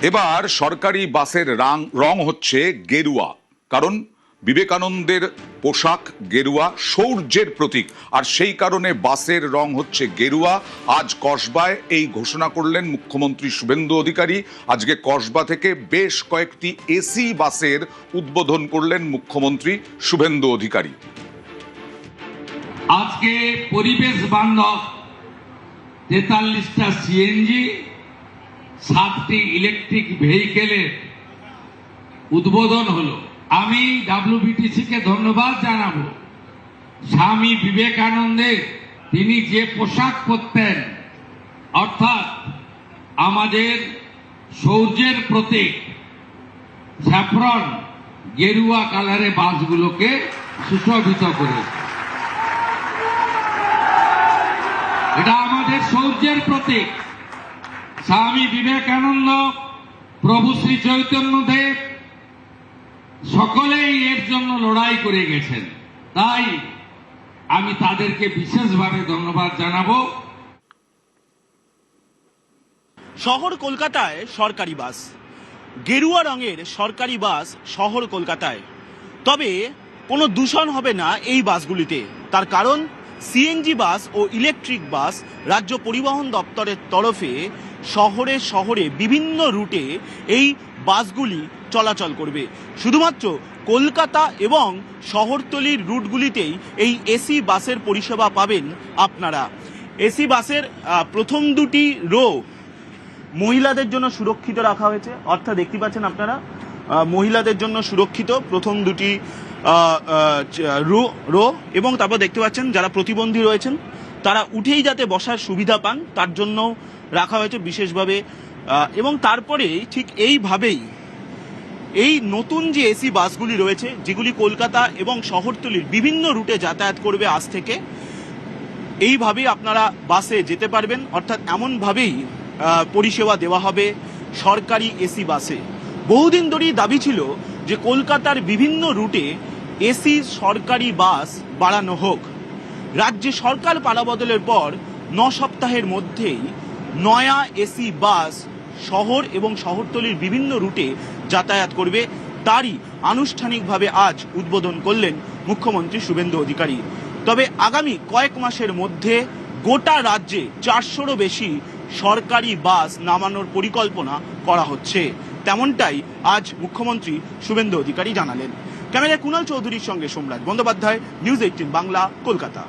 এবার সরকারি বাসের রং হচ্ছে গেরুয়া, কারণ বিবেকানন্দের পোশাক গেরুয়া শৌর্যের প্রতীক, আর সেই কারণে বাসের রং হচ্ছে গেরুয়া। আজ কসবায় এই ঘোষণা করলেন মুখ্যমন্ত্রী শুভেন্দু অধিকারী। আজকে কসবা থেকে বেশ কয়েকটি এসি বাসের উদ্বোধন করলেন মুখ্যমন্ত্রী শুভেন্দু অধিকারী। আজকে পরিবেশ বান্ধব 43টা সিএনজি, 7টি ইলেকট্রিক ভেহিকেলের উদ্বোধন হলো। আমি ডাব্লিউবিটিসিকে ধন্যবাদ জানাবো। স্বামী বিবেকানন্দের তিনি যে পোশাক পরতেন, অর্থাৎ আমাদের শৌর্যের প্রতীক স্যাফরন গেরুয়া কালারে বাসগুলোকে সুশোভিত করেছে। এটা আমাদের শৌর্যের প্রতীক। স্বামী বিবেকানন্দ, প্রভু শ্রী চৈতন্যদেব সকলেই এর জন্য লড়াই করে গেছেন, তাই আমি তাদেরকে বিশেষভাবে ধন্যবাদ জানাবো। শহর কলকাতায় সরকারি বাস, গেরুয়া রঙের সরকারি বাস শহর কলকাতায়। তবে কোনো দূষণ হবে না এই বাসগুলিতে, তার কারণ সিএনজি বাস ও ইলেকট্রিক বাস রাজ্য পরিবহন দপ্তরের তরফে শহরে শহরে বিভিন্ন রুটে এই বাসগুলি চলাচল করবে। শুধুমাত্র কলকাতা এবং শহরতলির রুটগুলিতেই এই এসি বাসের পরিষেবা পাবেন আপনারা। এসি বাসের প্রথম দুটি রো মহিলাদের জন্য সুরক্ষিত রাখা হয়েছে, অর্থাৎ দেখতে পাচ্ছেন আপনারা মহিলাদের জন্য সুরক্ষিত প্রথম দুটি রো, এবং তারপর দেখতে পাচ্ছেন যারা প্রতিবন্ধী রয়েছেন তারা উঠেই যাতে বসার সুবিধা পান তার জন্য রাখা হয়েছে বিশেষভাবে। এবং তারপরে ঠিক এইভাবেই এই নতুন যে এসি বাসগুলি রয়েছে, যেগুলি কলকাতা এবং শহরতলির বিভিন্ন রুটে যাতায়াত করবে আজ থেকে, এইভাবেই আপনারা বাসে যেতে পারবেন। অর্থাৎ এমনভাবেই পরিষেবা দেওয়া হবে সরকারি এসি বাসে। বহুদিন ধরেই দাবি ছিল যে কলকাতার বিভিন্ন রুটে এসি সরকারি বাস বাড়ানো হোক। রাজ্যে সরকার পালাবদলের পর 9 সপ্তাহের মধ্যেই নয়া এসি বাস শহর এবং শহরতলির বিভিন্ন রুটে যাতায়াত করবে, তারই আনুষ্ঠানিকভাবে আজ উদ্বোধন করলেন মুখ্যমন্ত্রী শুভেন্দু অধিকারী। তবে আগামী কয়েক মাসের মধ্যে গোটা রাজ্যে 400রও বেশি সরকারি বাস নামানোর পরিকল্পনা করা হচ্ছে, তেমনটাই আজ মুখ্যমন্ত্রী শুভেন্দু অধিকারী জানালেন। ক্যামেরায় কুণাল চৌধুরীর সঙ্গে সোমরাজ বন্দ্যোপাধ্যায়, নিউজ 18 বাংলা, কলকাতা।